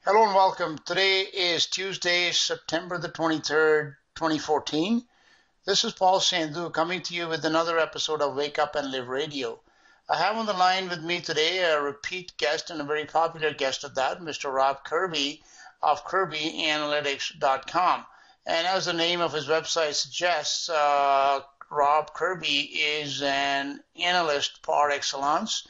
Hello and welcome. Today is Tuesday, September the 23rd, 2014. This is Paul Sandhu coming to you with another episode of Wake Up and Live Radio. I have on the line with me today a repeat guest and a very popular guest of that, Mr. Rob Kirby of KirbyAnalytics.com. And as the name of his website suggests, Rob Kirby is an analyst par excellence.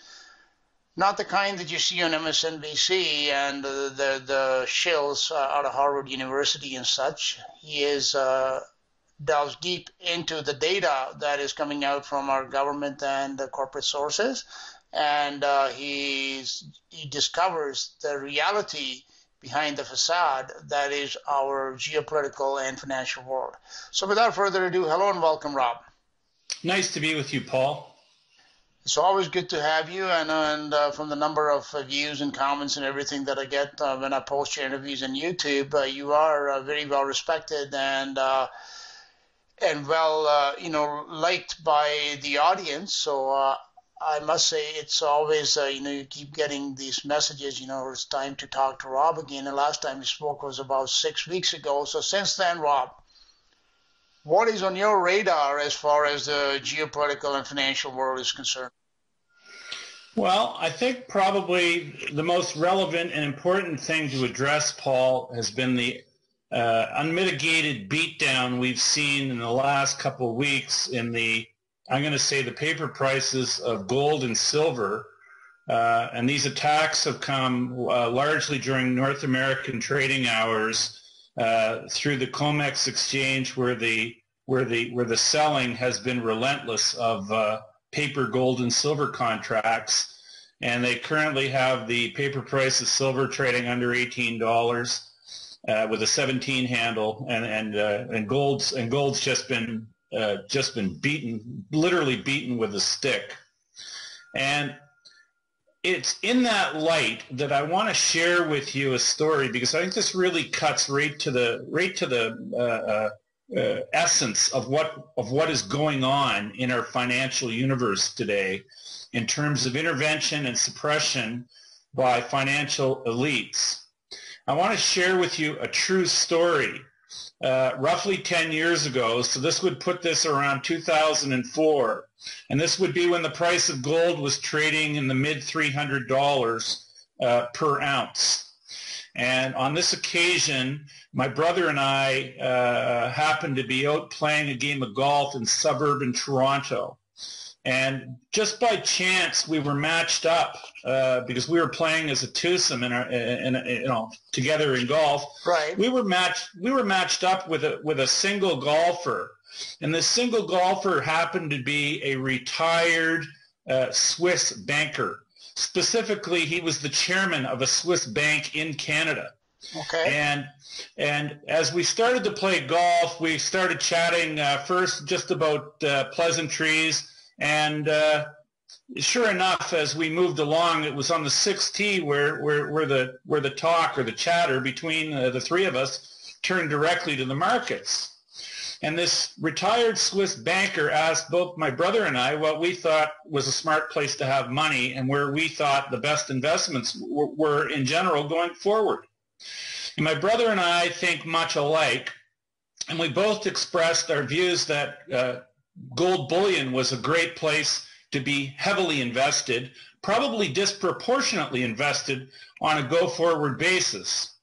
Not the kind that you see on MSNBC and the shills out of Harvard University and such. He delves deep into the data that is coming out from our government and corporate sources, and he discovers the reality behind the facade that is our geopolitical and financial world. So without further ado, hello and welcome, Rob. Nice to be with you, Paul. It's always good to have you, and from the number of views and comments and everything that I get when I post your interviews on YouTube, you are very well respected and well, liked by the audience. So I must say it's always, you keep getting these messages, it's time to talk to Rob again. The last time we spoke was about 6 weeks ago. So since then, Rob, what is on your radar as far as the geopolitical and financial world is concerned? Well, I think probably the most relevant and important thing to address, Paul, has been the unmitigated beatdown we've seen in the last couple of weeks in I'm going to say, the paper prices of gold and silver. And these attacks have come largely during North American trading hours through the COMEX exchange, where the selling has been relentless of paper gold and silver contracts, and they currently have the paper price of silver trading under $18 with a 17 handle, and gold's just been beaten, literally beaten with a stick. And it's in that light that I want to share with you a story, because I think this really cuts right to the essence of what is going on in our financial universe today in terms of intervention and suppression by financial elites. I want to share with you a true story. Roughly 10 years ago, so this would put this around 2004, and this would be when the price of gold was trading in the mid $300 per ounce. And on this occasion, my brother and I happened to be out playing a game of golf in suburban Toronto. And just by chance, we were matched up because we were playing as a twosome together in golf. Right. We were matched up with a single golfer, and this single golfer happened to be a retired Swiss banker. Specifically, he was the chairman of a Swiss bank in Canada. Okay. And as we started to play golf, we started chatting first just about pleasantries. And sure enough, as we moved along, it was on the sixth tee where the talk or the chatter between the three of us turned directly to the markets. And this retired Swiss banker asked both my brother and I what we thought was a smart place to have money and where we thought the best investments were in general going forward. And my brother and I think much alike, and we both expressed our views that gold bullion was a great place to be heavily invested, probably disproportionately invested on a go-forward basis.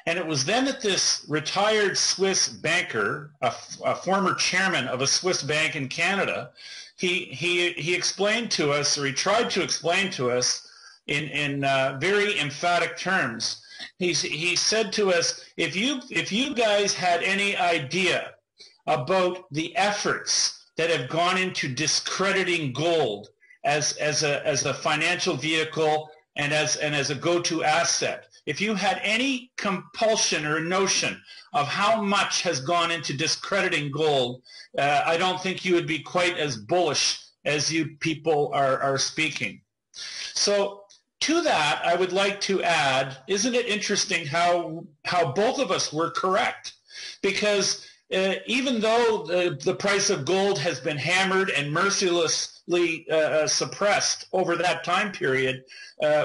And it was then that this retired Swiss banker, a former chairman of a Swiss bank in Canada, he explained to us, or he tried to explain to us in very emphatic terms. He said to us, if you guys had any idea about the efforts that have gone into discrediting gold as a financial vehicle and as a go-to asset, if you had any compulsion or notion of how much has gone into discrediting gold, I don't think you would be quite as bullish as you people are speaking. So to that, I would like to add, isn't it interesting how both of us were correct? Because even though the price of gold has been hammered and mercilessly suppressed over that time period,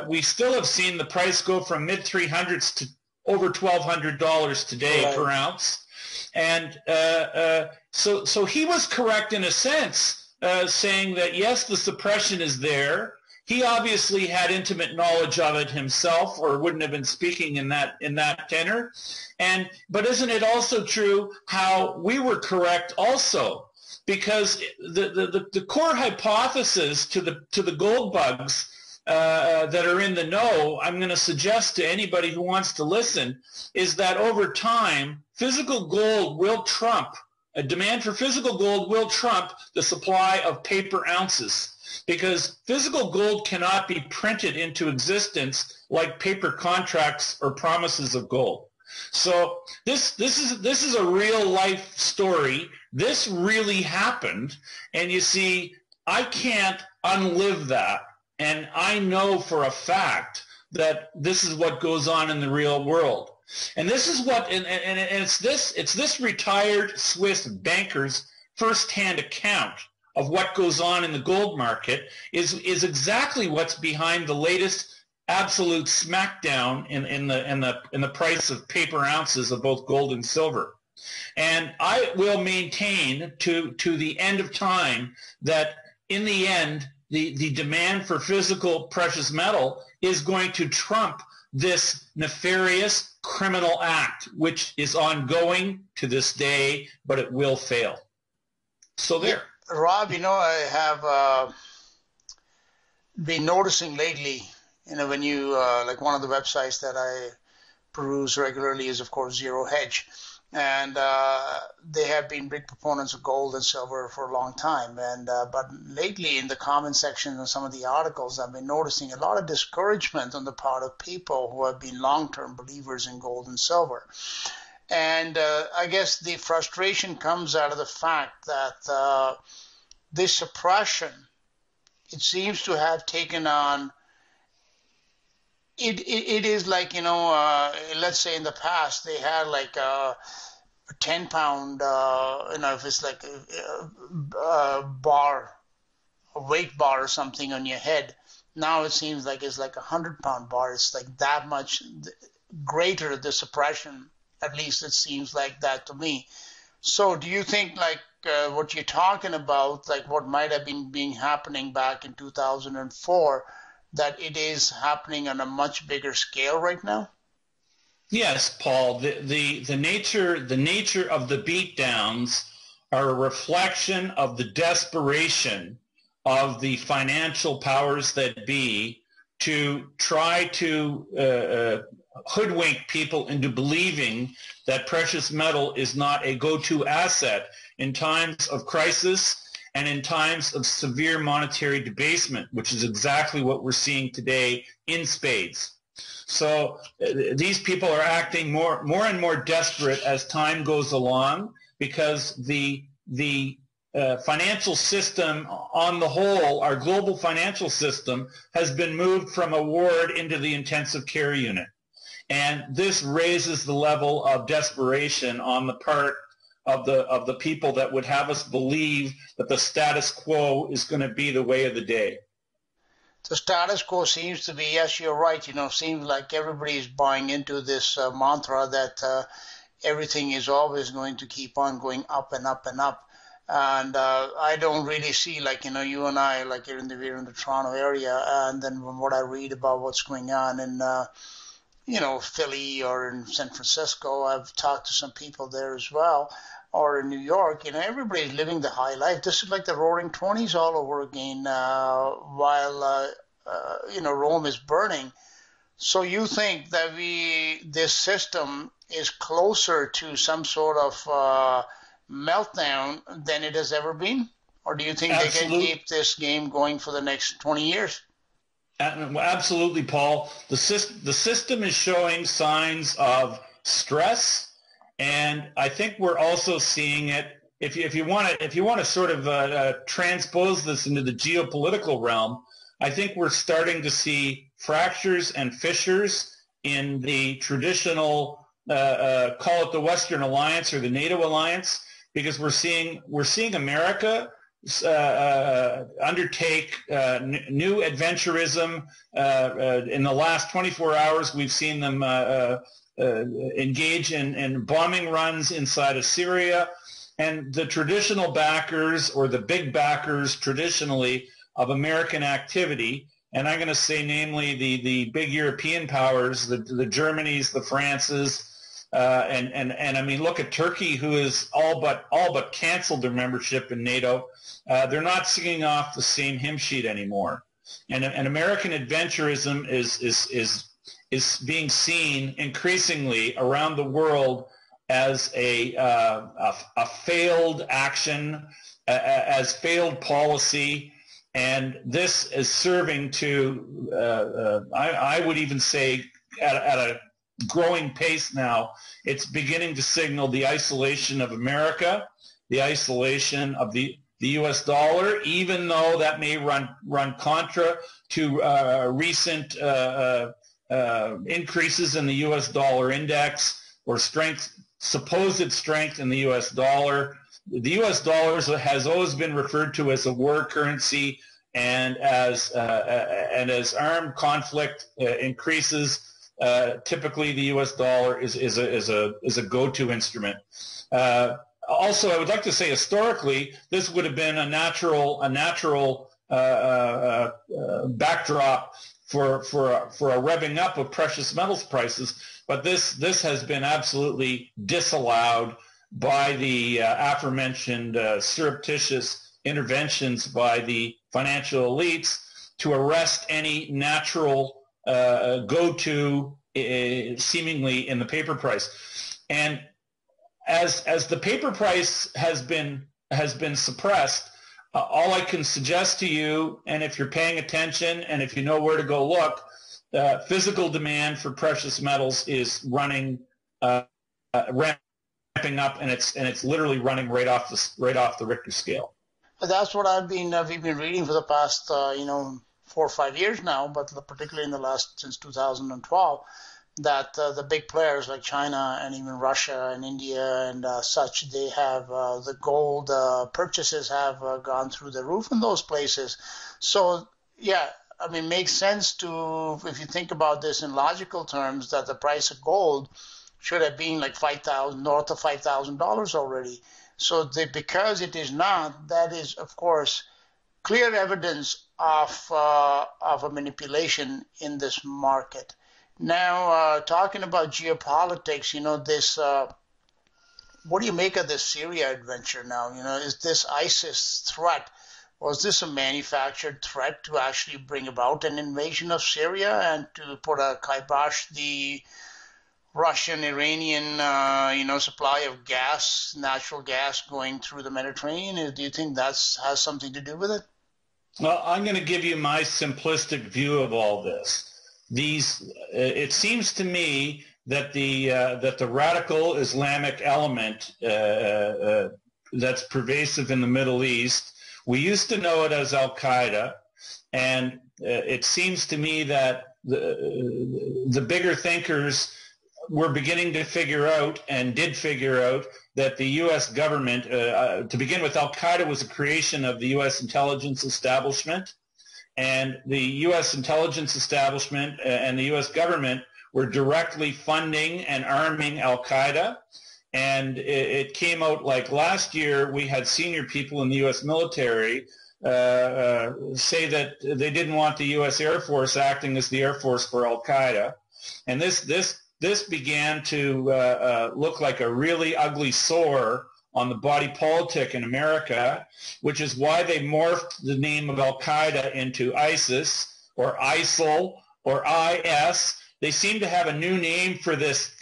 we still have seen the price go from mid-300s over $1,200 today per ounce. And so he was correct in a sense, saying that, yes, the suppression is there. He obviously had intimate knowledge of it himself, or wouldn't have been speaking in that tenor. But isn't it also true how we were correct also? Because the core hypothesis to the gold bugs that are in the know, I'm going to suggest to anybody who wants to listen, is that over time, physical gold will trump, a demand for physical gold will trump the supply of paper ounces. Because physical gold cannot be printed into existence like paper contracts or promises of gold. So this is a real life story. This really happened, and you see, I can't unlive that, and I know for a fact that this is what goes on in the real world. And this is what, and it's this retired Swiss banker's first-hand account of what goes on in the gold market is exactly what's behind the latest absolute smackdown in the price of paper ounces of both gold and silver. And I will maintain to the end of time that in the end, the demand for physical precious metal is going to trump this nefarious criminal act, which is ongoing to this day, but it will fail. So there. Rob, I have been noticing lately, when you, like one of the websites that I peruse regularly is, of course, Zero Hedge. And they have been big proponents of gold and silver for a long time. But lately in the comment section of some of the articles, I've been noticing a lot of discouragement on the part of people who have been long-term believers in gold and silver. And I guess the frustration comes out of the fact that this suppression, it seems to have taken on, it is like, let's say in the past they had like a 10-pound, if it's like a bar, a weight bar or something on your head. Now it seems like it's like a 100-pound bar. It's like that much greater, the suppression. At least it seems like that to me. So do you think like what you're talking about, like what might have been happening back in 2004, that it is happening on a much bigger scale right now? Yes, Paul. The nature of the beatdowns are a reflection of the desperation of the financial powers that be to try to hoodwink people into believing that precious metal is not a go-to asset in times of crisis and in times of severe monetary debasement, which is exactly what we're seeing today in spades. So these people are acting more and more desperate as time goes along, because the financial system on the whole, our global financial system, has been moved from a ward into the intensive care unit. And this raises the level of desperation on the part of the people that would have us believe that the status quo is going to be the way of the day. The status quo seems to be, yes, you're right, seems like everybody's buying into this mantra that everything is always going to keep on going up and up and up. And I don't really see, like, you and I, like we're in the Toronto area, and then from what I read about what's going on in Philly or in San Francisco, I've talked to some people there as well, or in New York, everybody's living the high life. This is like the roaring 20s all over again, while, Rome is burning. So you think that this system is closer to some sort of meltdown than it has ever been? Or do you think Absolutely. They can keep this game going for the next 20 years? Absolutely, Paul. The system is showing signs of stress, and I think we're also seeing it. If you want to sort of transpose this into the geopolitical realm, I think we're starting to see fractures and fissures in the traditional call it the Western Alliance or the NATO alliance, because we're seeing America undertake new adventurism. In the last 24 hours, we've seen them engage in bombing runs inside of Syria. And the traditional backers, or the big backers traditionally, of American activity, and I'm going to say namely the big European powers, the Germanys, the Frances, and I mean, look at Turkey, who is all but canceled their membership in NATO. They're not singing off the same hymn sheet anymore, and American adventurism is being seen increasingly around the world as a failed action, as failed policy, and this is serving to, I would even say, at a growing pace now, it's beginning to signal the isolation of America, the isolation of the U.S. dollar, even though that may run contra to recent increases in the U.S. dollar index, or supposed strength in the U.S. dollar. The U.S. dollar has always been referred to as a war currency, and as armed conflict increases, typically the U.S. dollar is a go-to instrument. Also, I would like to say historically, this would have been a natural backdrop for a revving up of precious metals prices, but this has been absolutely disallowed by the aforementioned surreptitious interventions by the financial elites to arrest any natural go-to seemingly in the paper price. And as the paper price has been suppressed, all I can suggest to you, and if you're paying attention and if you know where to go look, physical demand for precious metals is ramping up, and it's literally running right off the Richter scale. That's what we've been reading for the past 4 or 5 years now, but particularly in the last, since 2012, that the big players like China and even Russia and India and such, they have the gold purchases have gone through the roof in those places. So yeah, I mean, makes sense to, if you think about this in logical terms, that the price of gold should have been like north of $5,000 already. So because it is not, that is of course clear evidence of a manipulation in this market. Now, talking about geopolitics, this, what do you make of this Syria adventure now? Is this ISIS threat? Was this a manufactured threat to actually bring about an invasion of Syria and to put a kibosh the Russian-Iranian, supply of gas, natural gas going through the Mediterranean? Do you think that has something to do with it? Well, I'm going to give you my simplistic view of all this. It seems to me that the radical Islamic element that's pervasive in the Middle East, we used to know it as Al-Qaeda, and it seems to me that the bigger thinkers were beginning to figure out, and did figure out, that the U.S. government, to begin with, Al-Qaeda was a creation of the U.S. intelligence establishment, and the U.S. intelligence establishment and the U.S. government were directly funding and arming Al-Qaeda. And it came out like last year, we had senior people in the U.S. military say that they didn't want the U.S. Air Force acting as the Air Force for Al-Qaeda. And this began to look like a really ugly sore on the body politic in America, which is why they morphed the name of Al-Qaeda into ISIS or ISIL or IS. They seem to have a new name for this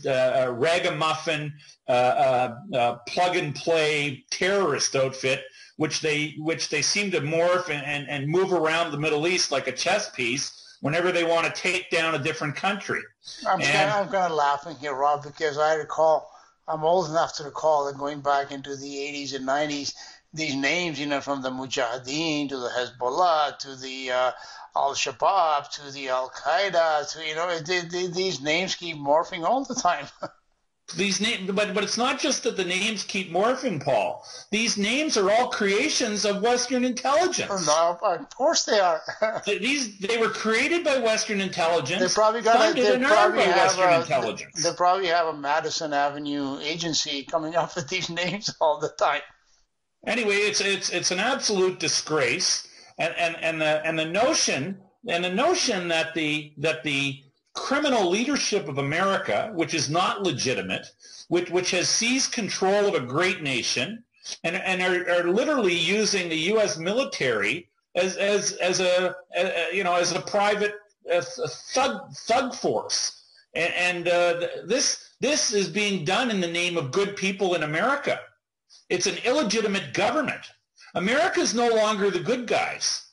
ragamuffin plug-and-play terrorist outfit, which they seem to morph and move around the Middle East like a chess piece whenever they want to take down a different country. I'm kind of laughing here, Rob, because I'm old enough to recall that going back into the 80s and 90s, these names, from the Mujahideen to the Hezbollah to the Al-Shabaab to the Al-Qaeda to, these names keep morphing all the time. these names, but it's not just that the names keep morphing, Paul. These names are all creations of Western intelligence. No, of course they are. They were created by Western intelligence, They probably funded and earned by Western intelligence. They probably have a Madison Avenue agency coming up with these names all the time. Anyway, it's an absolute disgrace, and the notion that the criminal leadership of America, which is not legitimate, which has seized control of a great nation, and are literally using the U.S. military as a private thug force, and this is being done in the name of good people in America. It's an illegitimate government. America is no longer the good guys,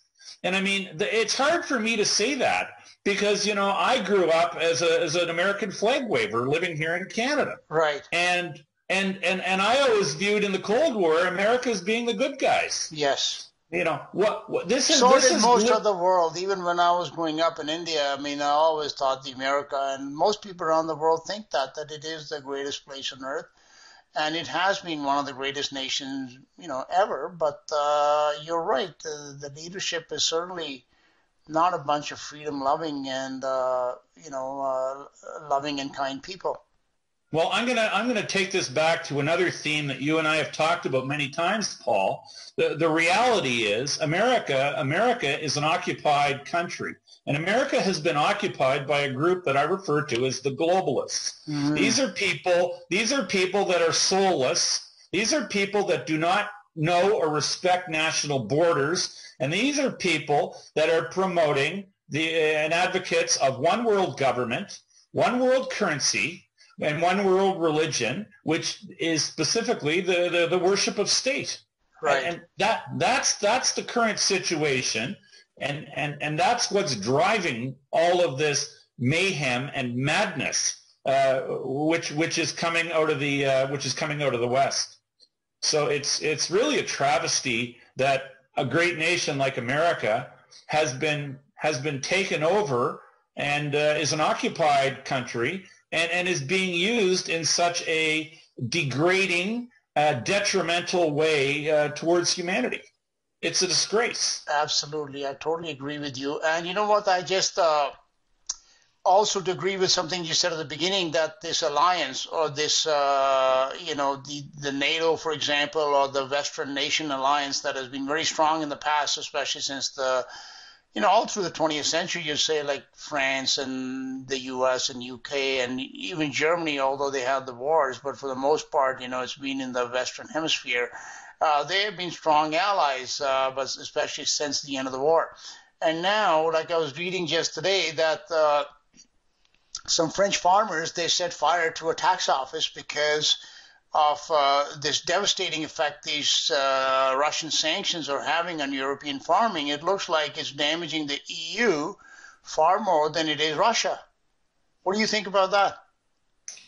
and I mean it's hard for me to say that because I grew up as an American flag waver living here in Canada, right? And I always viewed in the Cold War America as being the good guys. Yes. What this is. So this did is most of the world. Even when I was growing up in India, I mean, I always thought the America, and most people around the world think that it is the greatest place on earth, and it has been one of the greatest nations, ever. But you're right. The leadership is certainly not a bunch of freedom-loving and loving and kind people. Well, I'm gonna take this back to another theme that you and I have talked about many times, Paul. The reality is America is an occupied country, and America has been occupied by a group that I refer to as the globalists. Mm-hmm. These are people that are soulless. These are people that do not know or respect national borders, and these are people that are promoting and advocates of one world government, one world currency, and one world religion, which is specifically the worship of state. Right. And that's the current situation, and that's what's driving all of this mayhem and madness, which is coming out of the West. So it's really a travesty that a great nation like America has been taken over and is an occupied country. And is being used in such a degrading, detrimental way towards humanity. It's a disgrace. Absolutely. I totally agree with you. And you know what? I just also to agree with something you said at the beginning, that this alliance or this, the NATO, for example, or the Western nation alliance that has been very strong in the past, especially since all through the 20th century, you say, like France and the US and UK and even Germany, although they had the wars, but for the most part, it's been in the Western Hemisphere. They have been strong allies, but especially since the end of the war. And now, like I was reading just today, that some French farmers, they set fire to a tax office because of this devastating effect these Russian sanctions are having on European farming. It looks like it's damaging the EU far more than it is Russia. What do you think about that?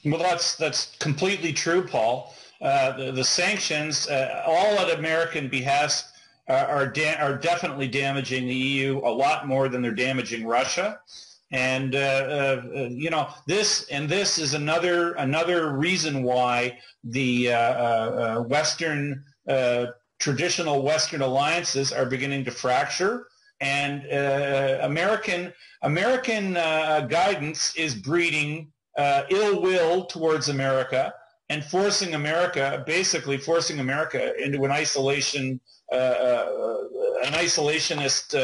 Well, that's completely true, Paul. The sanctions, all at American behest, are definitely damaging the EU a lot more than they're damaging Russia. And this is another reason why the traditional Western alliances are beginning to fracture, and American guidance is breeding ill will towards America and basically forcing America into an isolationist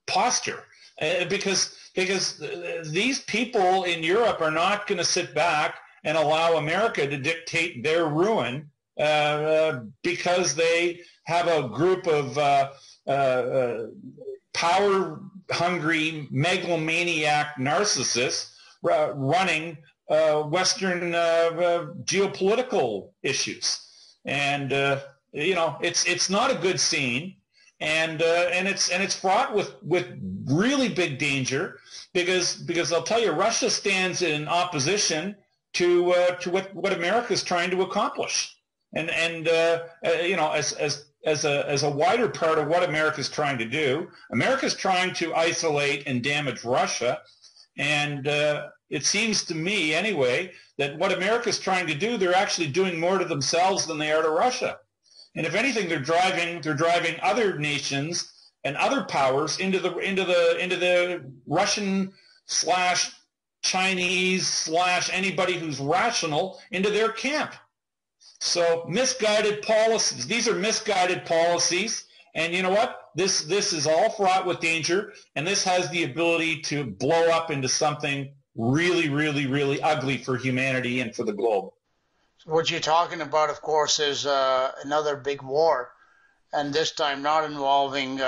posture, because these people in Europe are not going to sit back and allow America to dictate their ruin because they have a group of power-hungry, megalomaniac narcissists running Western geopolitical issues. And it's not a good scene. And it's fraught with really big danger because I'll tell you, Russia stands in opposition to what America is trying to accomplish, and as a wider part of what America is trying to do, America is trying to isolate and damage Russia, and it seems to me anyway, that what America's trying to do, they're actually doing more to themselves than they are to Russia. And if anything, they're driving other nations and other powers into the Russian slash Chinese slash anybody who's rational into their camp. So misguided policies. These are misguided policies. And you know what? This is all fraught with danger, and this has the ability to blow up into something really, really, really ugly for humanity and for the globe. What you're talking about, of course, is another big war, and this time not involving,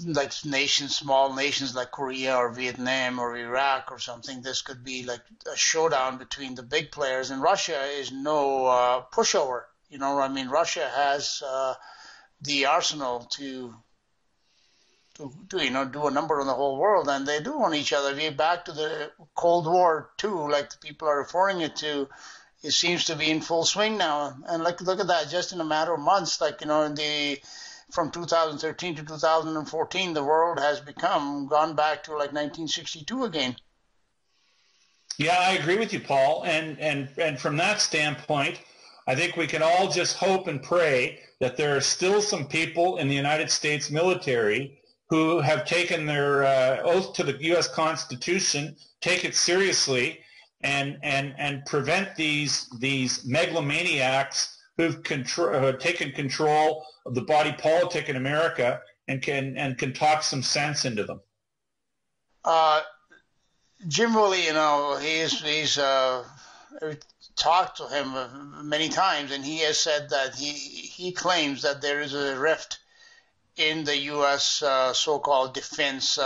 like small nations like Korea or Vietnam or Iraq or something. This could be like a showdown between the big players, and Russia is no pushover. Russia has the arsenal to do a number on the whole world, and they do on each other. If you're back to the Cold War too, like the people are referring it to, it seems to be in full swing now. And look at that, just in a matter of months, from 2013 to 2014, the world has gone back to like 1962 again. Yeah, I agree with you, Paul. And from that standpoint, I think we can all just hope and pray that there are still some people in the United States military who have taken their oath to the U.S. Constitution, take it seriously, and prevent these megalomaniacs who've taken control of the body politic in America and can talk some sense into them. Jim Woolley, he's talked to him many times, and he has said that he claims that there is a rift in the U.S. So-called defense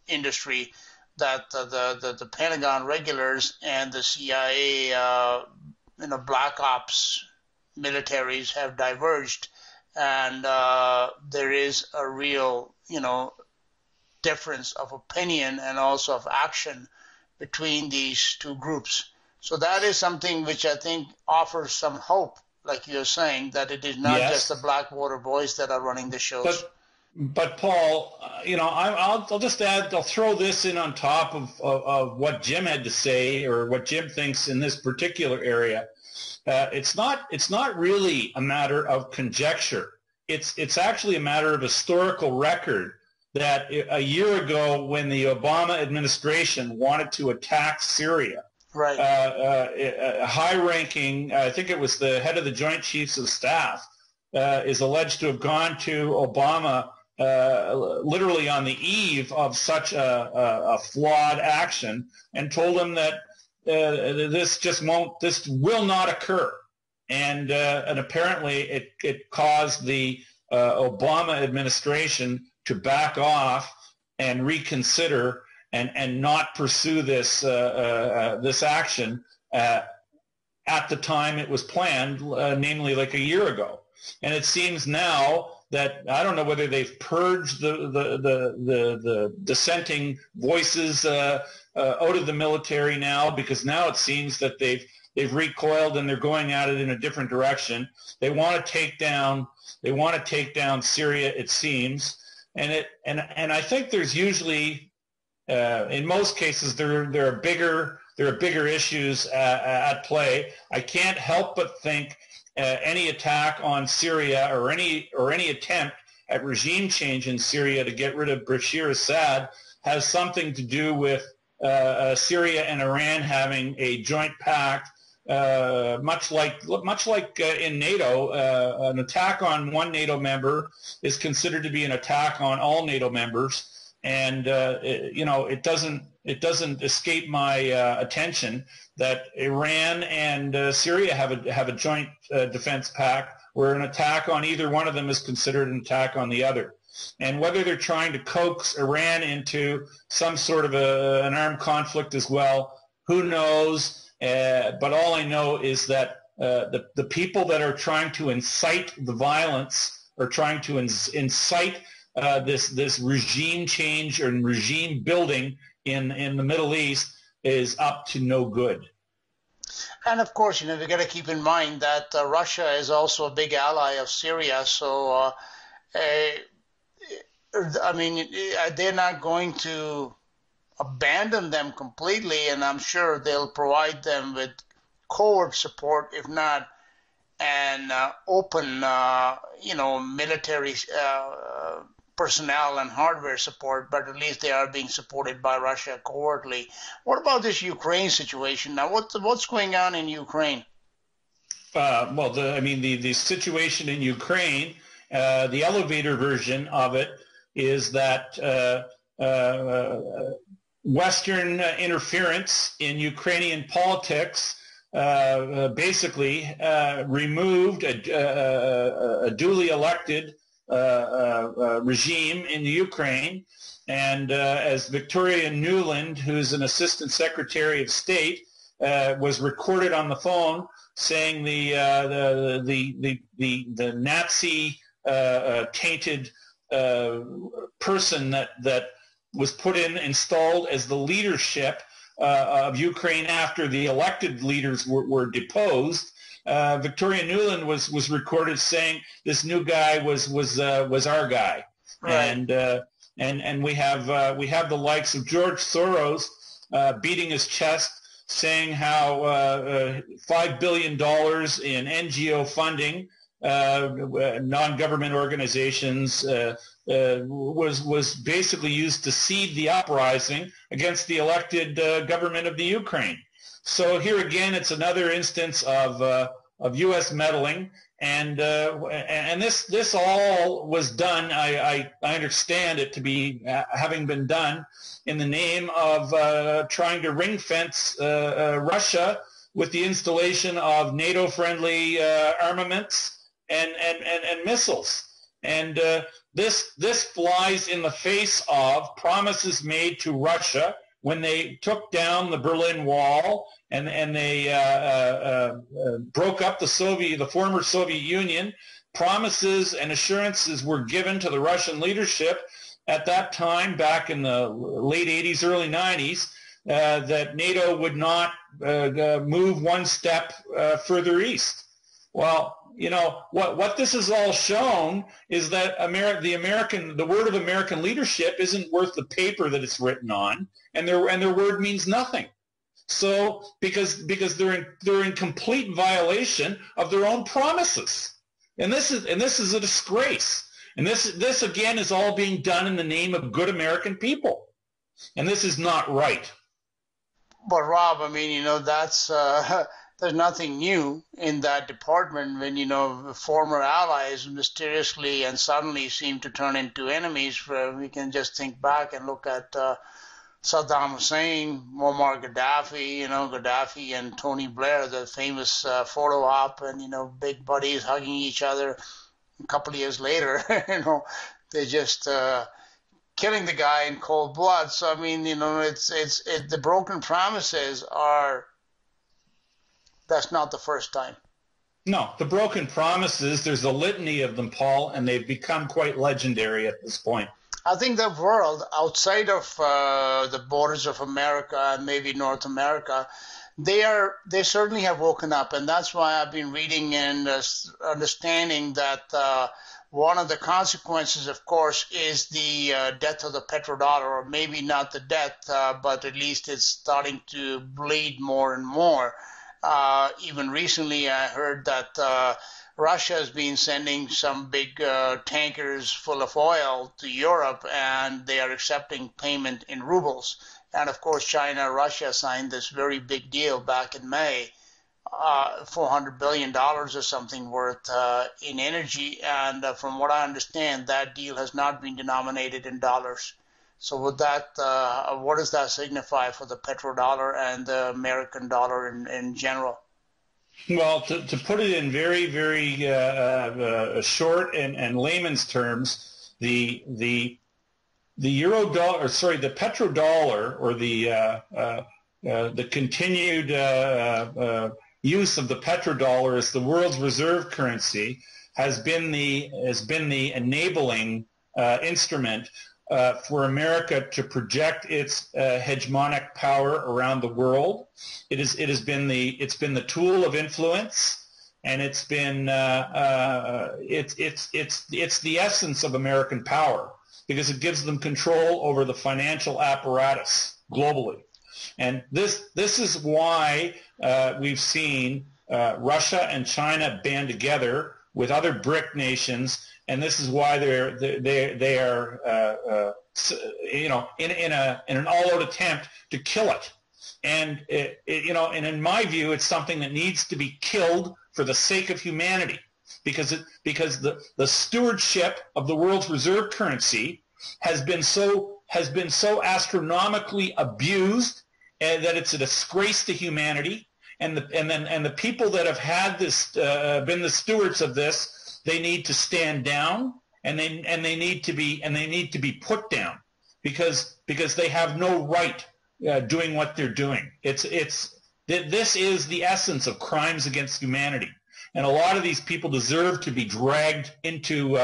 industry, that the Pentagon regulars and the CIA, black ops militaries have diverged, and there is a real, difference of opinion and also of action between these two groups. So that is something which I think offers some hope, like you're saying, that it is not just the Blackwater boys that are running the shows. But Paul, I'll just add, I'll throw this in on top of what Jim had to say, or what Jim thinks in this particular area. It's not really a matter of conjecture. It's actually a matter of historical record that a year ago, when the Obama administration wanted to attack Syria, right, a high-ranking, I think it was the head of the Joint Chiefs of Staff, is alleged to have gone to Obama literally on the eve of such a flawed action, and told him that this will not occur, and apparently it caused the Obama administration to back off and reconsider and not pursue this action at the time it was planned, namely like a year ago. And it seems now that, I don't know whether they've purged the dissenting voices out of the military now, because now it seems that they've recoiled and they're going at it in a different direction. They want to take down Syria, it seems, and I think there's usually, in most cases, there are bigger issues at play. I can't help but think any attack on Syria or any attempt at regime change in Syria to get rid of Bashir Assad has something to do with Syria and Iran having a joint pact, much like in NATO. An attack on one NATO member is considered to be an attack on all NATO members. And it doesn't escape my attention that Iran and Syria have a joint defense pact, where an attack on either one of them is considered an attack on the other. And whether they're trying to coax Iran into some sort of an armed conflict as well, who knows? But all I know is that the people that are trying to incite the violence, or trying to incite this regime change and regime building in the Middle East is up to no good. And of course, we got to keep in mind that Russia is also a big ally of Syria. So, they're not going to abandon them completely, and I'm sure they'll provide them with covert support, if not an open, military personnel and hardware support, but at least they are being supported by Russia covertly. What about this Ukraine situation now? What's going on in Ukraine? The situation in Ukraine, the elevator version of it is that Western interference in Ukrainian politics basically removed a duly elected regime in Ukraine, and as Victoria Nuland, who's an assistant secretary of state, was recorded on the phone saying the Nazi tainted person that was installed as the leadership of Ukraine after the elected leaders were deposed. Victoria Nuland was recorded saying this new guy was our guy, right. and we have the likes of George Soros beating his chest, saying how $5 billion in NGO funding, non-government organizations, was basically used to seed the uprising against the elected government of the Ukraine. So here again, it's another instance of U.S. meddling, and this all was done. I understand it to be having been done in the name of trying to ring fence Russia with the installation of NATO-friendly armaments and missiles. And this flies in the face of promises made to Russia when they took down the Berlin Wall and they broke up the former Soviet Union. Promises and assurances were given to the Russian leadership at that time, back in the late 80s, early 90s, that NATO would not move one step further east. Well, what this has all shown is that the word of American leadership isn't worth the paper that it's written on, and their word means nothing. So because they're in complete violation of their own promises, and this is a disgrace. And this again is all being done in the name of good American people, and this is not right. But Rob, that's there's nothing new in that department when former allies mysteriously and suddenly seem to turn into enemies. We can just think back and look at Saddam Hussein, Muammar Gaddafi, Gaddafi and Tony Blair, the famous photo op, and big buddies hugging each other. A couple of years later, they're just killing the guy in cold blood. So it's the broken promises are. That's not the first time. No, the broken promises. There's a litany of them, Paul, and they've become quite legendary at this point. I think the world outside of the borders of America and maybe North America, they certainly have woken up, and that's why I've been reading and understanding that one of the consequences, of course, is the death of the petrodollar, or maybe not the death, but at least it's starting to bleed more and more. Even recently, I heard that Russia has been sending some big tankers full of oil to Europe, and they are accepting payment in rubles. And of course, China, Russia signed this very big deal back in May, $400 billion or something worth in energy. And from what I understand, that deal has not been denominated in dollars. So with that, what does that signify for the petrodollar and the American dollar in general? Well, to put it in very, very short and layman's terms, the euro dollar, the petrodollar, or the continued use of the petrodollar as the world's reserve currency has been the enabling instrument for America to project its hegemonic power around the world. It's been the tool of influence, and it's the essence of American power, because it gives them control over the financial apparatus. globally. And this is why we've seen Russia and China band together with other BRIC nations, and this is why they are in an all-out attempt to kill it. And and in my view, it's something that needs to be killed for the sake of humanity, because the stewardship of the world's reserve currency has been so astronomically abused that it's a disgrace to humanity. And the people that have had this been the stewards of this, they need to stand down, and they need to be put down, because they have no right doing what they're doing. This is the essence of crimes against humanity, and a lot of these people deserve to be dragged into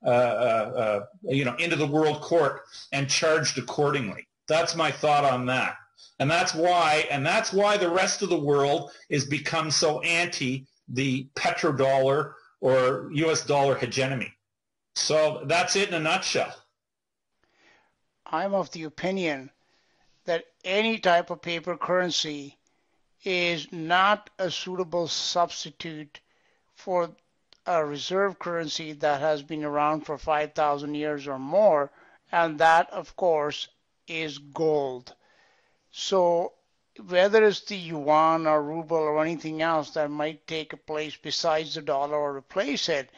into the world court and charged accordingly. That's my thought on that. And that's why the rest of the world has become so anti the petrodollar or U.S. dollar hegemony. So that's it in a nutshell. I'm of the opinion that any type of paper currency is not a suitable substitute for a reserve currency that has been around for 5,000 years or more, and that, of course, is gold. So whether it's the yuan or ruble or anything else that might take a place besides the dollar or replace it,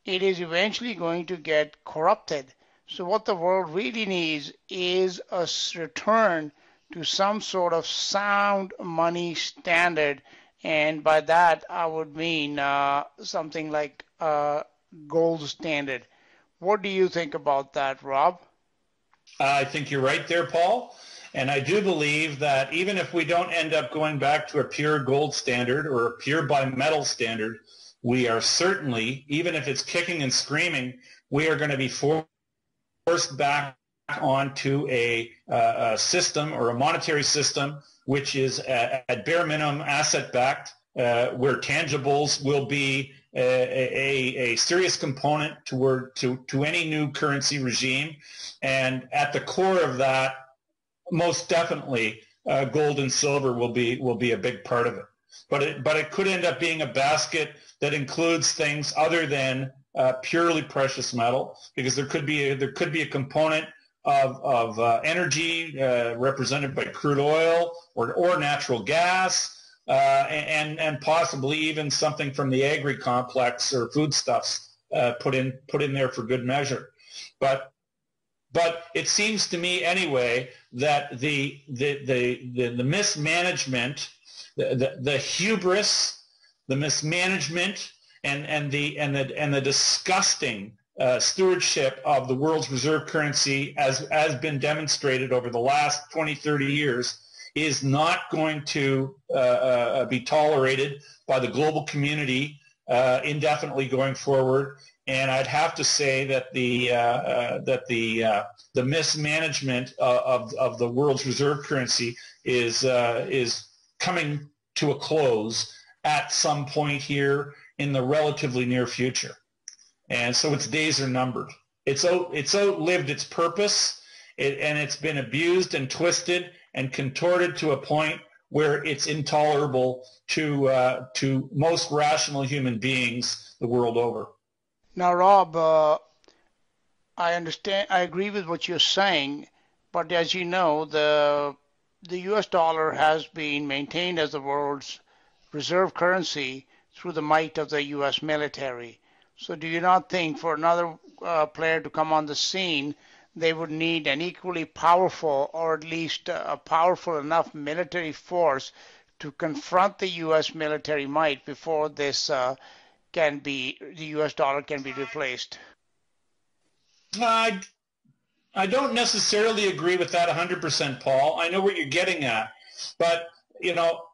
it is eventually going to get corrupted. So what the world really needs is a return to some sort of sound money standard, and by that I would mean something like gold standard. What do you think about that, Rob? I think you're right there, Paul. And I do believe that even if we don't end up going back to a pure gold standard or a pure bimetal standard, we are certainly, even if it's kicking and screaming, we are going to be forced back onto a system or a monetary system which is at bare minimum asset-backed, where tangibles will be a serious component to any new currency regime. And at the core of that, most definitely, gold and silver will be a big part of it. But it could end up being a basket that includes things other than purely precious metal, because there could be a component of energy represented by crude oil or natural gas, and possibly even something from the agri complex or foodstuffs put in there for good measure. But it seems to me anyway that the mismanagement, the hubris, the mismanagement, and the disgusting stewardship of the world's reserve currency, as been demonstrated over the last 20, 30 years, is not going to be tolerated by the global community indefinitely going forward. And I'd have to say that the mismanagement of the world's reserve currency is coming to a close at some point here in the relatively near future. And so its days are numbered. It's outlived its purpose, and it's been abused and twisted and contorted to a point where it's intolerable to most rational human beings the world over. Now, Rob, I understand. I agree with what you're saying, but as you know, the U.S. dollar has been maintained as the world's reserve currency through the might of the U.S. military. So, do you not think for another player to come on the scene, they would need an equally powerful, or at least a powerful enough military force to confront the U.S. military might before this the U.S. dollar can be replaced? I don't necessarily agree with that 100%, Paul. I know what you're getting at, but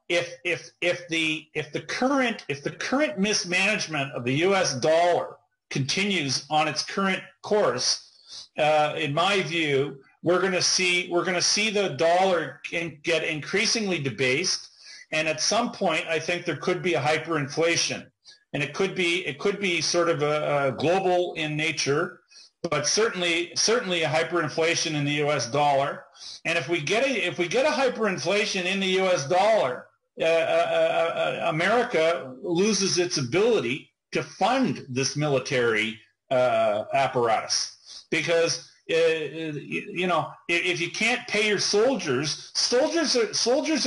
if the current mismanagement of the U.S. dollar continues on its current course, in my view, we're going to see the dollar get increasingly debased, and at some point, I think there could be a hyperinflation, and it could be sort of a global in nature, but certainly a hyperinflation in the U.S. dollar. And if we get a hyperinflation in the U.S. dollar, America loses its ability to fund this military apparatus, because if you can't pay your soldiers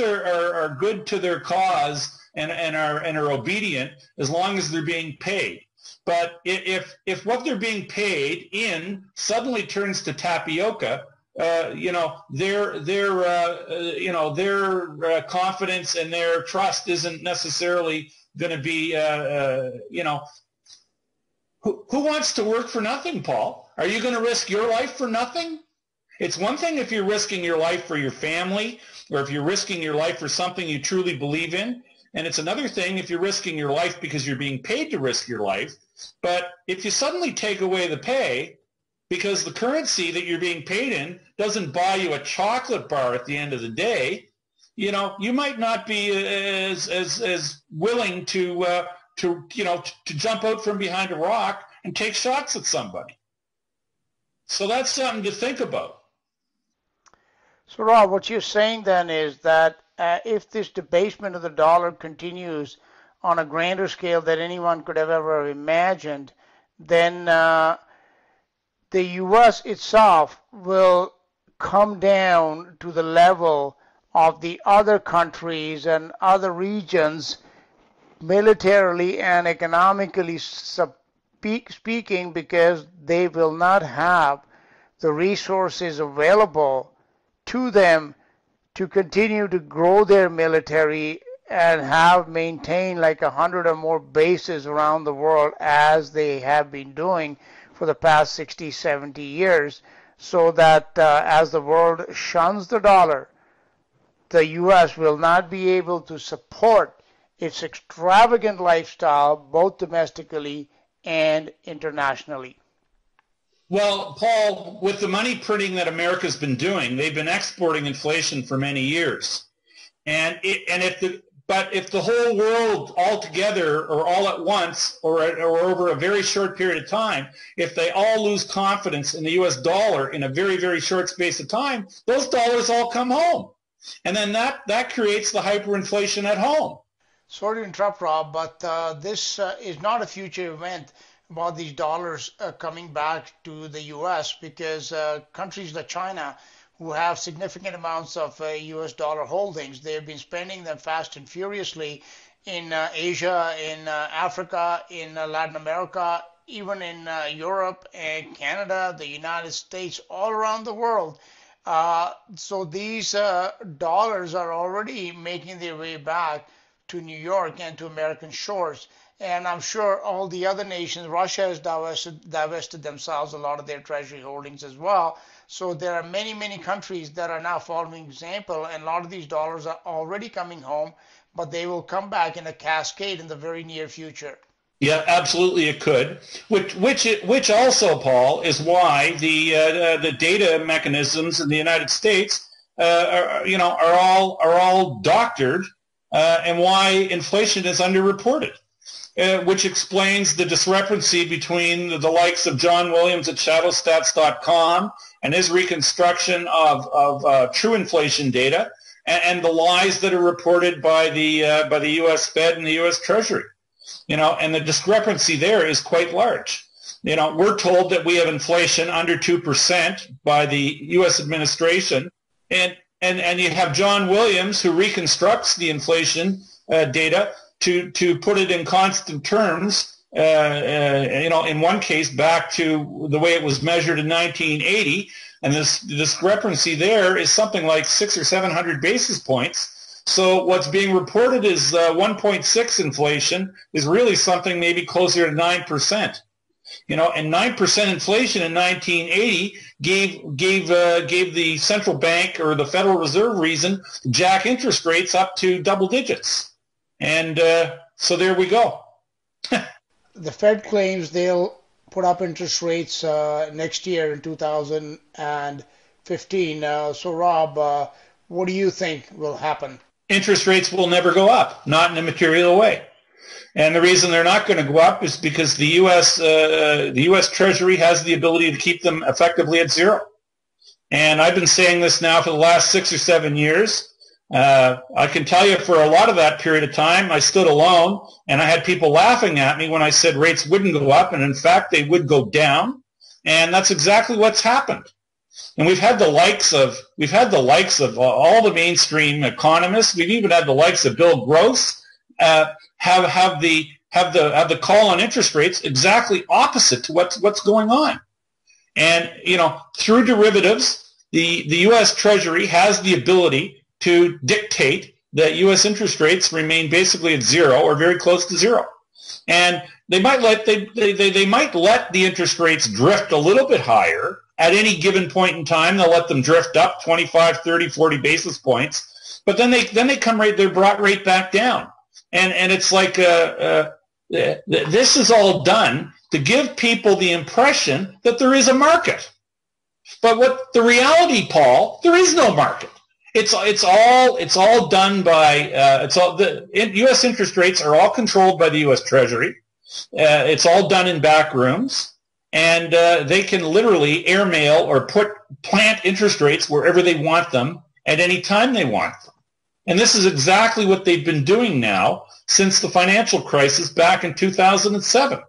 are good to their cause and are obedient as long as they're being paid. But if what they're being paid in suddenly turns to tapioca, their confidence and their trust isn't necessarily going to be, who wants to work for nothing, Paul? Are you going to risk your life for nothing? It's one thing if you're risking your life for your family, or if you're risking your life for something you truly believe in. And it's another thing if you're risking your life because you're being paid to risk your life. But if you suddenly take away the pay because the currency that you're being paid in doesn't buy you a chocolate bar at the end of the day, you might not be as willing to jump out from behind a rock and take shots at somebody. So that's something to think about. So, Rob, what you're saying then is that if this debasement of the dollar continues on a grander scale than anyone could have ever imagined, then the U.S. itself will come down to the level of the other countries and other regions, militarily and economically speaking, because they will not have the resources available to them to continue to grow their military and maintain like 100 or more bases around the world as they have been doing for the past 60, 70 years, so that as the world shuns the dollar, the U.S. will not be able to support its extravagant lifestyle both domestically and internationally. Well, Paul, with the money printing that America's been doing, they've been exporting inflation for many years. If the whole world altogether or all at once or over a very short period of time, if they all lose confidence in the U.S. dollar in a very, very short space of time, those dollars all come home. And then that creates the hyperinflation at home. Sorry to interrupt, Rob, but this is not a future event about these dollars coming back to the U.S. because countries like China, who have significant amounts of U.S. dollar holdings, they've been spending them fast and furiously in Asia, in Africa, in Latin America, even in Europe and Canada, the United States, all around the world. So these dollars are already making their way back to New York and to American shores. And I'm sure all the other nations, Russia has divested themselves a lot of their treasury holdings as well. So there are many, many countries that are now following example, and a lot of these dollars are already coming home, but they will come back in a cascade in the very near future. Yeah, absolutely, it could. Which also, Paul, is why the data mechanisms in the United States are all doctored, and why inflation is underreported. Which explains the discrepancy between the likes of John Williams at shadowstats.com and his reconstruction of true inflation data and the lies that are reported by the U.S. Fed and the U.S. Treasury. And the discrepancy there is quite large. We're told that we have inflation under 2% by the U.S. administration, and you have John Williams who reconstructs the inflation data to put it in constant terms, in one case back to the way it was measured in 1980, and this discrepancy there is something like 600 or 700 basis points. So what's being reported is 1.6 inflation is really something maybe closer to 9%. And 9% inflation in 1980 gave the central bank or the Federal Reserve reason to jack interest rates up to double digits. And so there we go. The Fed claims they'll put up interest rates next year in 2015. So, Rob, what do you think will happen? Interest rates will never go up, not in a material way. And the reason they're not going to go up is because the U.S. Treasury has the ability to keep them effectively at zero. And I've been saying this now for the last 6 or 7 years. I can tell you for a lot of that period of time, I stood alone, and I had people laughing at me when I said rates wouldn't go up, and in fact, they would go down. And that's exactly what's happened. And we've had the likes of all the mainstream economists. We've even had the likes of Bill Gross have the call on interest rates exactly opposite to what's going on. And through derivatives, the U.S. Treasury has the ability to dictate that U.S. interest rates remain basically at zero or very close to zero. And they might let the interest rates drift a little bit higher at any given point in time. They'll let them drift up 25, 30, 40 basis points, but then they come they're brought right back down. And it's like this is all done to give people the impression that there is a market. But what the reality, Paul, there is no market. It's all done by U.S. interest rates are all controlled by the U.S. Treasury. It's all done in back rooms, and they can literally airmail or plant interest rates wherever they want them at any time they want them. And this is exactly what they've been doing now since the financial crisis back in 2007.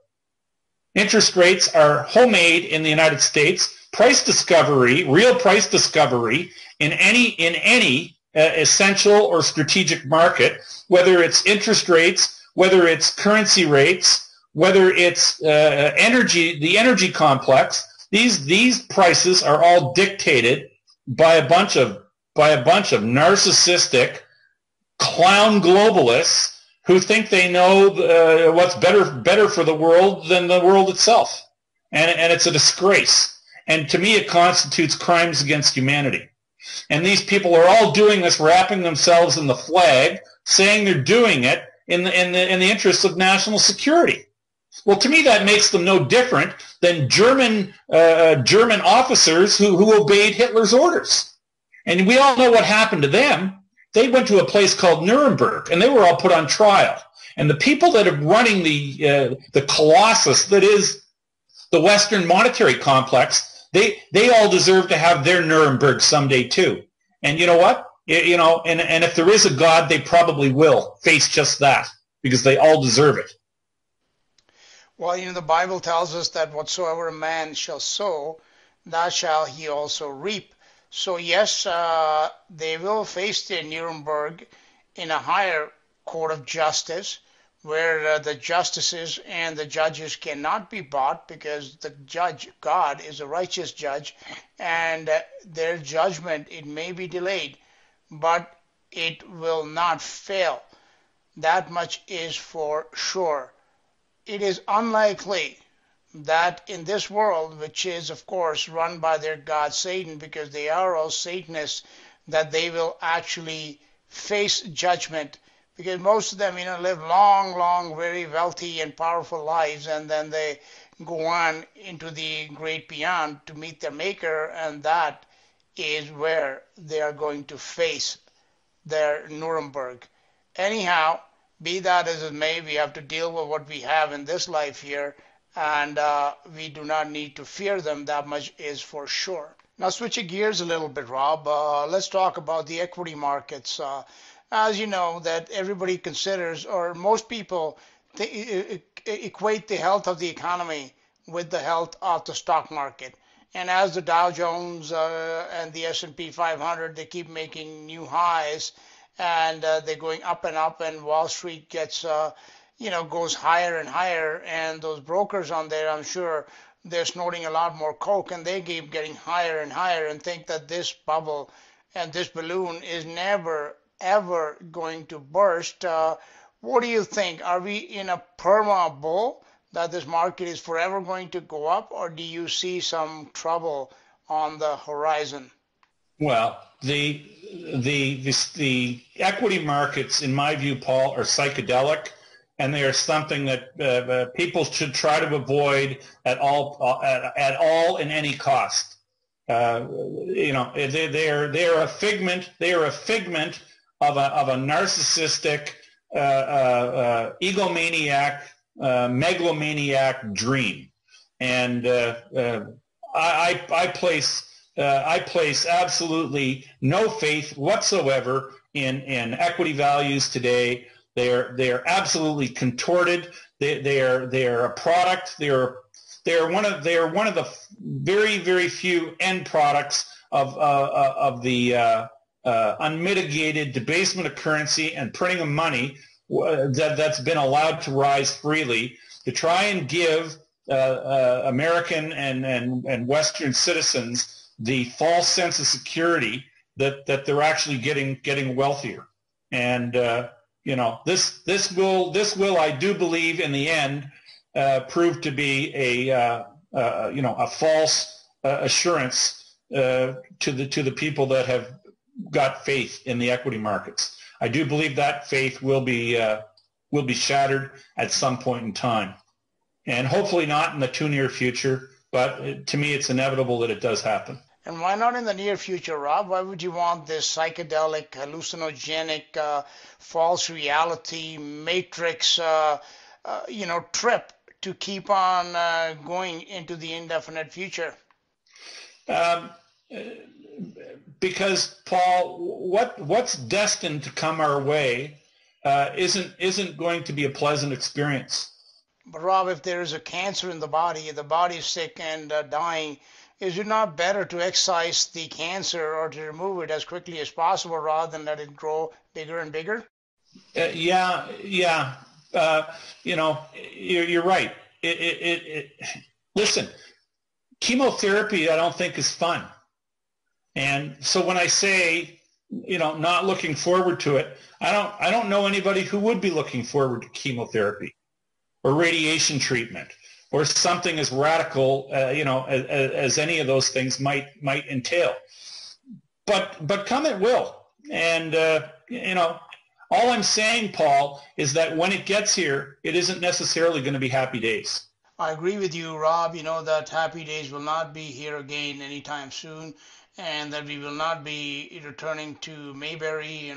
Interest rates are homemade in the United States. Real price discovery in any essential or strategic market, whether it's interest rates, whether it's currency rates, whether it's the energy complex. These prices are all dictated by a bunch of narcissistic clown globalists who think they know what's better for the world than the world itself, and it's a disgrace. And to me, it constitutes crimes against humanity. And these people are all doing this, wrapping themselves in the flag, saying they're doing it in the interests of national security. Well, to me, that makes them no different than German officers who obeyed Hitler's orders. And we all know what happened to them. They went to a place called Nuremberg, and they were all put on trial. And the people that are running the colossus that is the Western monetary complex, they all deserve to have their Nuremberg someday too. And you know what? And if there is a God, they probably will face just that, because they all deserve it. Well, the Bible tells us that whatsoever a man shall sow, that shall he also reap. So yes, they will face their Nuremberg in a higher court of justice, where the justices and the judges cannot be bought, because the judge, God, is a righteous judge, and their judgment, it may be delayed, but it will not fail. That much is for sure. It is unlikely that in this world, which is of course run by their god Satan, because they are all Satanists, that they will actually face judgment, because most of them live long, very wealthy and powerful lives, and then they go on into the great beyond to meet their maker, and that is where they are going to face their Nuremberg. Anyhow, be that as it may, we have to deal with what we have in this life here, and we do not need to fear them. That much is for sure. Now, switching gears a little bit, Rob, let's talk about the equity markets. As you know, that everybody considers, or most people equate the health of the economy with the health of the stock market. And as the Dow Jones and the S&P 500, they keep making new highs, and they're going up and up, and Wall Street gets, goes higher and higher, and those brokers on there, I'm sure they're snorting a lot more coke, and they keep getting higher and higher, and think that this bubble and this balloon is never ever going to burst. What do you think? Are we in a perma bull, that this market is forever going to go up, or do you see some trouble on the horizon? Well, the equity markets, in my view, Paul, are psychedelic, and they are something that people should try to avoid at all and any cost. They are a figment. They are a figment of a narcissistic egomaniac, megalomaniac dream. And I place absolutely no faith whatsoever in equity values today. They are absolutely contorted. They are a product. They are one of the very, very few end products of the unmitigated debasement of currency and printing of money that's been allowed to rise freely to try and give American and Western citizens the false sense of security that they're actually getting wealthier. And this will, I do believe, in the end prove to be a false assurance to the people that have got faith in the equity markets. I do believe that faith will be shattered at some point in time. And hopefully not in the too near future, but to me it's inevitable that it does happen. And why not in the near future, Rob? Why would you want this psychedelic, hallucinogenic, false reality, matrix, trip to keep on going into the indefinite future? Because, Paul, what's destined to come our way isn't going to be a pleasant experience. But Rob, if there is a cancer in the body is sick and dying, is it not better to excise the cancer or to remove it as quickly as possible rather than let it grow bigger and bigger? Yeah. You're right. Listen, chemotherapy I don't think is fun. And so when I say, not looking forward to it, I don't know anybody who would be looking forward to chemotherapy or radiation treatment or something as radical, as any of those things might entail. But come it will. And, all I'm saying, Paul, is that when it gets here, it isn't necessarily going to be happy days. I agree with you, Rob, that happy days will not be here again anytime soon, and that we will not be returning to Mayberry,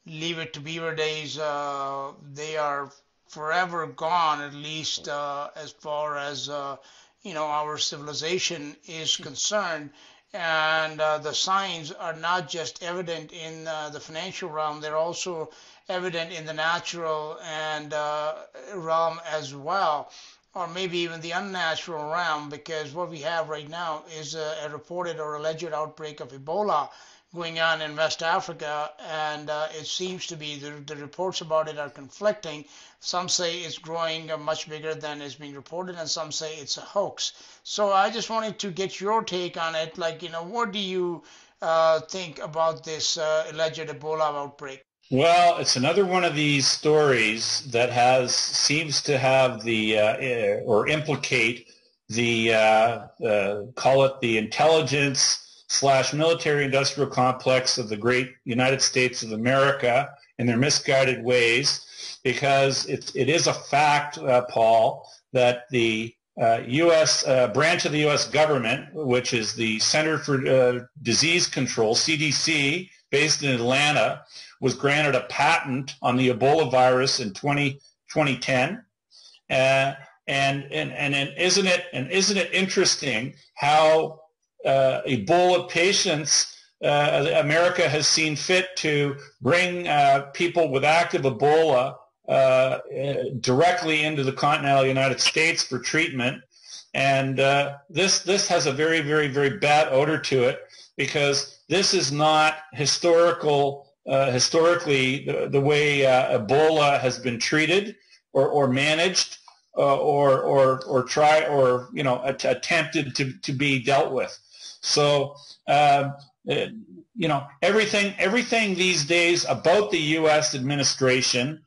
leave it to Beaver days. They are forever gone, at least as far as our civilization is concerned. And the signs are not just evident in the financial realm; they're also evident in the natural and realm as well, or maybe even the unnatural realm, because what we have right now is a reported or alleged outbreak of Ebola going on in West Africa, and it seems to be the reports about it are conflicting. Some say it's growing much bigger than is being reported, and some say it's a hoax. So I just wanted to get your take on it. What do you think about this alleged Ebola outbreak? Well, it's another one of these stories that seems to have or implicate call it the intelligence / military industrial complex of the great United States of America in their misguided ways, because it is a fact, Paul, that the U.S. Branch of the U.S. government, which is the Center for Disease Control, CDC, based in Atlanta, was granted a patent on the Ebola virus in 2010. And isn't it interesting how Ebola patients, America has seen fit to bring people with active Ebola directly into the continental United States for treatment. And this has a very, very, very bad odor to it, because this is not historically the way Ebola has been treated or managed or attempted to be dealt with. So everything these days about the U.S. administration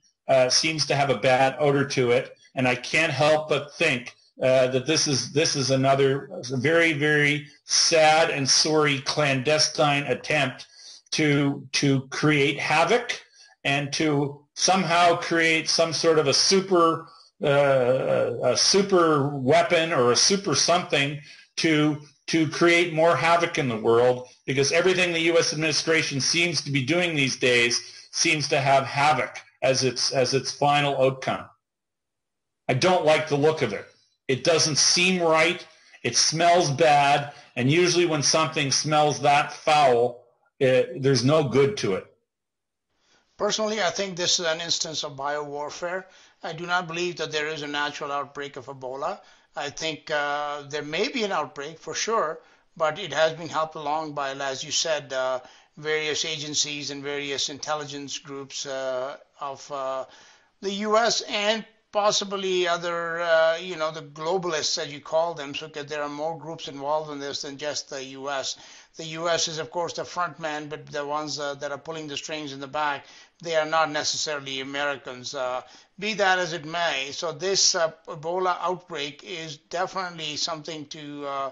seems to have a bad odor to it, and I can't help but think that this is another very, very sad and sorry clandestine attempt to create havoc and to somehow create some sort of a super weapon or a super something to create more havoc in the world, because everything the U.S. administration seems to be doing these days seems to have havoc as its final outcome. I don't like the look of it. It doesn't seem right. It smells bad. And usually when something smells that foul, there's no good to it. Personally, I think this is an instance of biowarfare. I do not believe that there is a natural outbreak of Ebola. I think there may be an outbreak for sure, but it has been helped along by, as you said, various agencies and various intelligence groups of the U.S. and possibly other, the globalists, as you call them, so that there are more groups involved in this than just the U.S. The U.S. is, of course, the front man, but the ones that are pulling the strings in the back, they are not necessarily Americans. Be that as it may, so this Ebola outbreak is definitely something to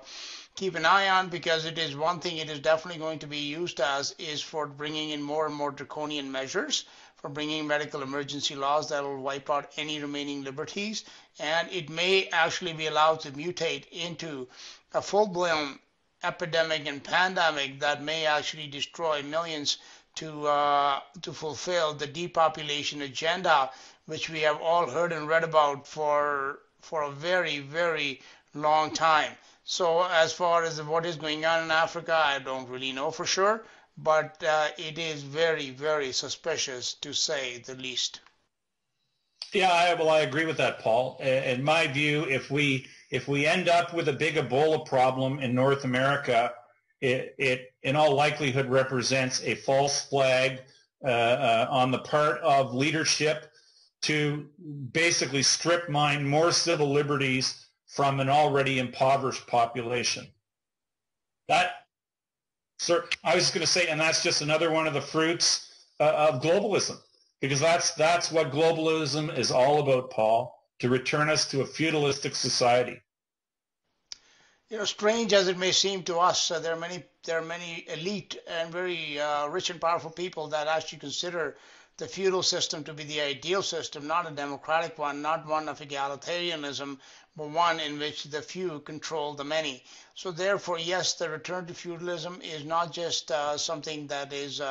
keep an eye on, because it is one thing it is definitely going to be used as is for bringing in more and more draconian measures, for bringing medical emergency laws that will wipe out any remaining liberties, and it may actually be allowed to mutate into a full-blown epidemic and pandemic that may actually destroy millions to fulfill the depopulation agenda, which we have all heard and read about for a very, very long time. So as far as what is going on in Africa, I don't really know for sure, but it is very, very suspicious to say the least. Yeah, I agree with that, Paul. In my view, if we end up with a big Ebola problem in North America, it in all likelihood represents a false flag on the part of leadership to basically strip mine more civil liberties from an already impoverished population. That, sir, I was going to say, and that's just another one of the fruits of globalism, because that's what globalism is all about, Paul, to return us to a feudalistic society. Strange as it may seem to us, there are many elite and very rich and powerful people that actually consider the feudal system to be the ideal system, not a democratic one, not one of egalitarianism, but one in which the few control the many. So therefore, yes, the return to feudalism is not just something that is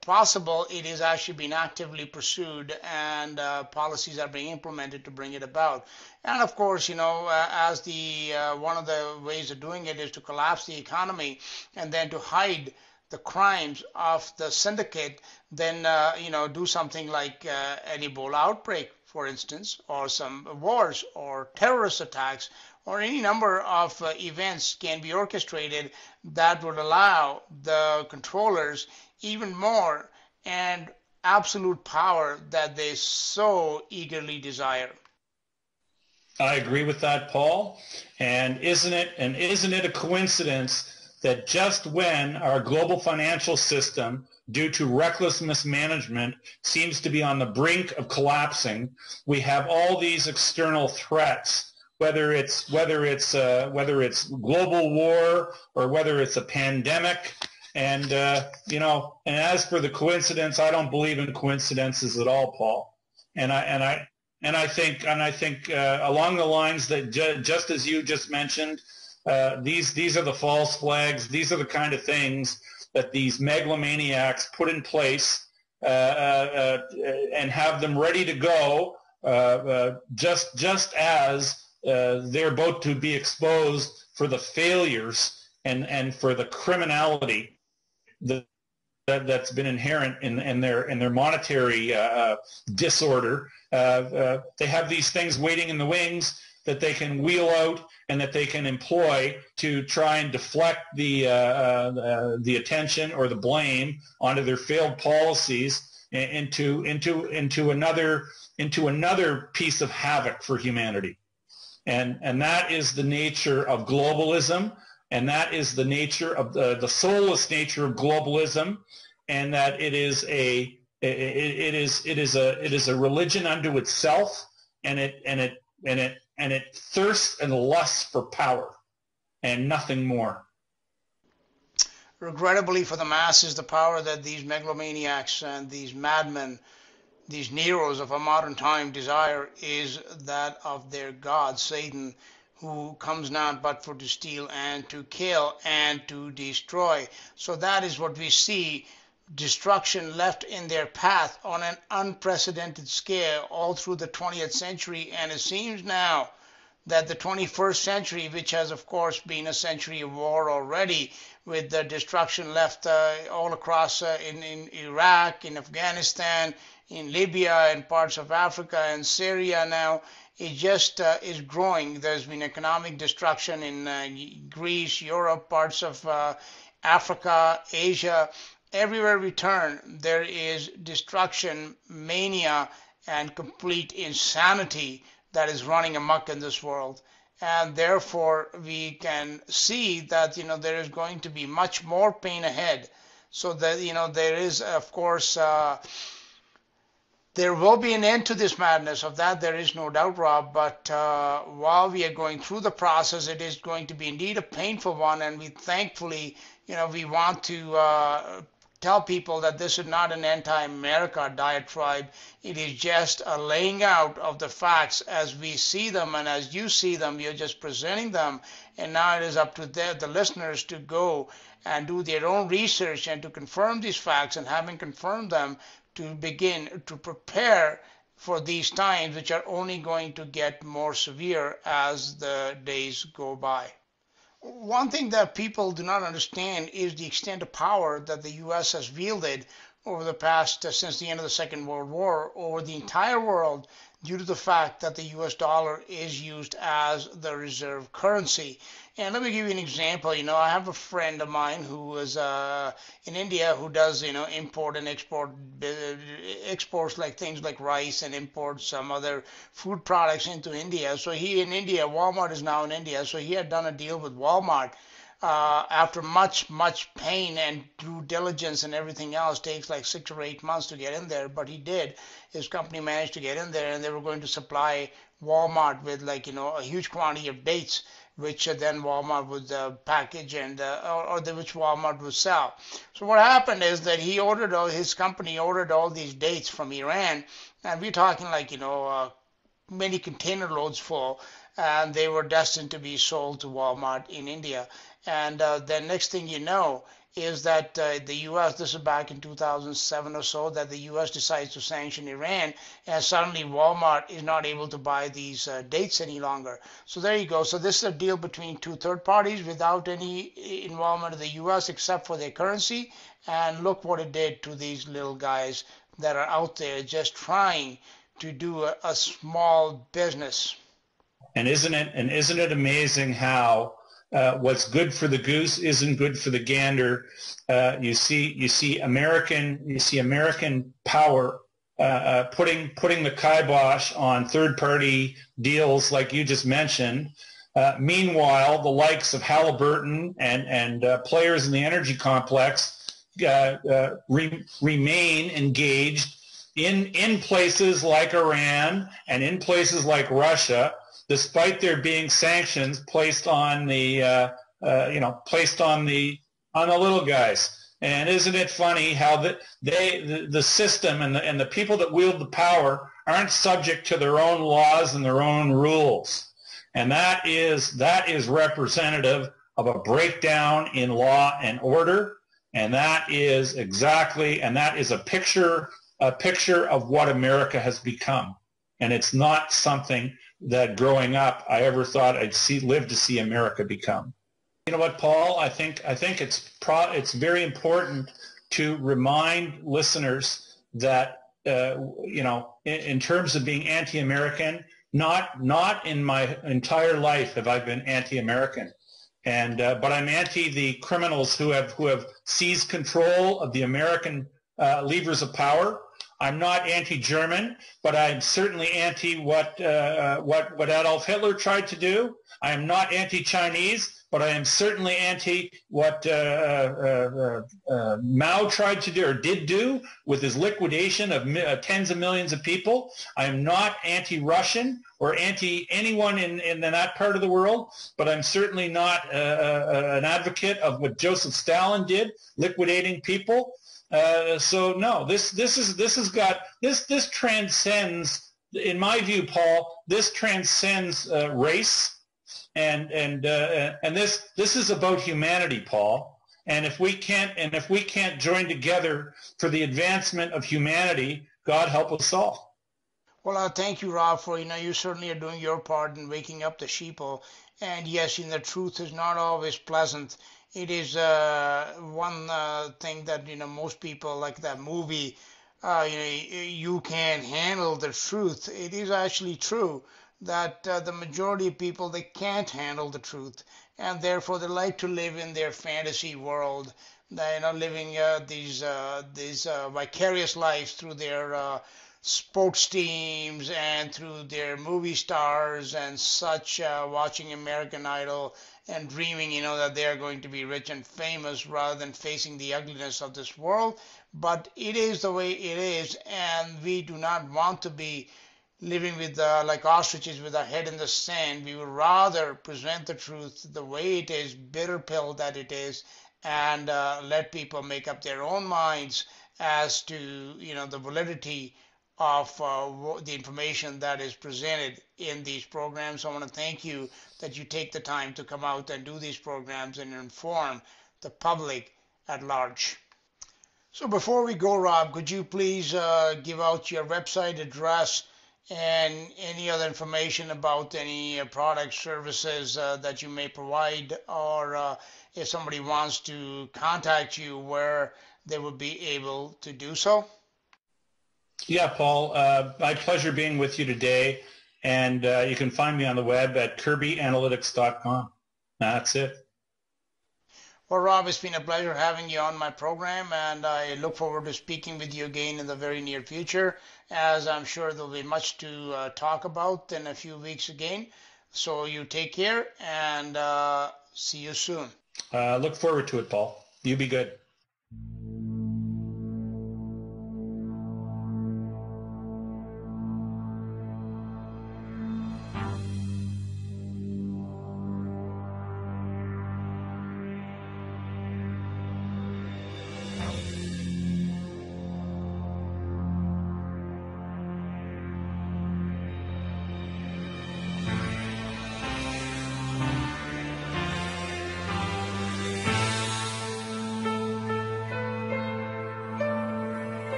possible. It is actually being actively pursued, and policies are being implemented to bring it about. And of course, as the one of the ways of doing it is to collapse the economy and then to hide the crimes of the syndicate, then do something like an Ebola outbreak, for instance, or some wars or terrorist attacks, or any number of events can be orchestrated that would allow the controllers even more and absolute power that they so eagerly desire. I agree with that, Paul. And isn't it a coincidence that just when our global financial system, due to reckless mismanagement, seems to be on the brink of collapsing, we have all these external threats, whether it's global war or whether it's a pandemic. And and as for the coincidence, I don't believe in coincidences at all, Paul. And I think along the lines that just as you just mentioned, these are the false flags. These are the kind of things that these megalomaniacs put in place and have them ready to go just as they're about to be exposed for the failures and for the criminality that's been inherent in their monetary disorder. They have these things waiting in the wings that they can wheel out and that they can employ to try and deflect the attention or the blame onto their failed policies into another piece of havoc for humanity. And that is the nature of globalism, and that is the nature of the soulless nature of globalism, and that it is a religion unto itself, and it thirsts and lusts for power and nothing more. Regrettably for the masses, the power that these megalomaniacs and these madmen, these Neros of a modern time desire, is that of their god, Satan, who comes not but for to steal and to kill and to destroy. So that is what we see destruction left in their path on an unprecedented scale all through the 20th century. And it seems now that the 21st century, which has of course been a century of war already, with the destruction left all across in Iraq, in Afghanistan, in Libya, and parts of Africa and Syria now, it just is growing. There's been economic destruction in Greece, Europe, parts of Africa, Asia. Everywhere we turn, there is destruction, mania, and complete insanity that is running amok in this world. And therefore, we can see that, there is going to be much more pain ahead. So that, there is, of course, there will be an end to this madness. Of that, there is no doubt, Rob. But while we are going through the process, it is going to be indeed a painful one. And we thankfully, we want to tell people that this is not an anti-America diatribe. It is just a laying out of the facts as we see them and as you see them. You're just presenting them. And now it is up to the listeners to go and do their own research and to confirm these facts, and having confirmed them, to begin to prepare for these times, which are only going to get more severe as the days go by. One thing that people do not understand is the extent of power that the U.S. has wielded over the past, since the end of the Second World War, over the entire world, due to the fact that the U.S. dollar is used as the reserve currency. And let me give you an example. I have a friend of mine who is in India who does, import and exports like things like rice, and imports some other food products into India. So Walmart is now in India. So he had done a deal with Walmart. After much pain and due diligence and everything else, takes like 6 or 8 months to get in there, but he did. His company managed to get in there, and they were going to supply Walmart with a huge quantity of dates, which then Walmart would package and which Walmart would sell. So what happened is that his company ordered all these dates from Iran, and we're talking many container loads full, and they were destined to be sold to Walmart in India. And the next thing you know is that the U.S., this is back in 2007 or so, that the U.S. decides to sanction Iran, and suddenly Walmart is not able to buy these dates any longer. So there you go. So this is a deal between two third parties without any involvement of the U.S. except for their currency. And look what it did to these little guys that are out there just trying to do a small business. And isn't it amazing how what's good for the goose isn't good for the gander? You see American power putting the kibosh on third-party deals like you just mentioned. Meanwhile, the likes of Halliburton and players in the energy complex remain engaged in places like Iran and in places like Russia, despite there being sanctions placed on the little guys. And isn't it funny how the system and the people that wield the power aren't subject to their own laws and their own rules? And that is representative of a breakdown in law and order. And that is a picture of what America has become. And it's not something that growing up I ever thought I'd live to see America become. You know what, Paul? I think it's very important to remind listeners that in terms of being anti-American, not in my entire life have I been anti-American, but I'm anti the criminals who have seized control of the American levers of power. I'm not anti-German, but I'm certainly anti what Adolf Hitler tried to do. I am not anti-Chinese, but I am certainly anti what Mao tried to do or did do with his liquidation of tens of millions of people. I am not anti-Russian or anti anyone in that part of the world, but I'm certainly not an advocate of what Joseph Stalin did, liquidating people. So no, this transcends, in my view, Paul. This transcends race, and this is about humanity, Paul. And if we can't join together for the advancement of humanity, God help us all. Well, thank you, Rob, for you certainly are doing your part in waking up the sheeple. And yes, the truth is not always pleasant. It is one thing that most people like that movie. You can't handle the truth. It is actually true that the majority of people they can't handle the truth, and therefore they like to live in their fantasy world. They living these vicarious lives through their sports teams and through their movie stars and such, watching American Idol and dreaming, that they are going to be rich and famous rather than facing the ugliness of this world. But it is the way it is, and we do not want to be living with like ostriches with our head in the sand. We would rather present the truth the way it is, bitter pill that it is, and let people make up their own minds as to the validity of the information that is presented in these programs. I want to thank you that you take the time to come out and do these programs and inform the public at large. So before we go, Rob, could you please give out your website address and any other information about any products, services that you may provide, or if somebody wants to contact you, where they would be able to do so? Yeah, Paul, my pleasure being with you today. And you can find me on the web at kirbyanalytics.com. That's it. Well, Rob, it's been a pleasure having you on my program, and I look forward to speaking with you again in the very near future, as I'm sure there'll be much to talk about in a few weeks again. So you take care, and see you soon. Look forward to it, Paul. You be good.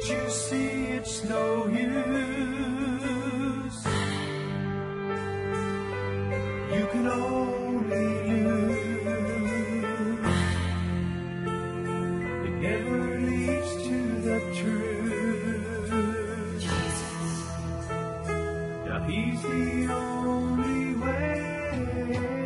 Can't you see it's no use? You can only lose. It never leads to the truth. Now he's the only way.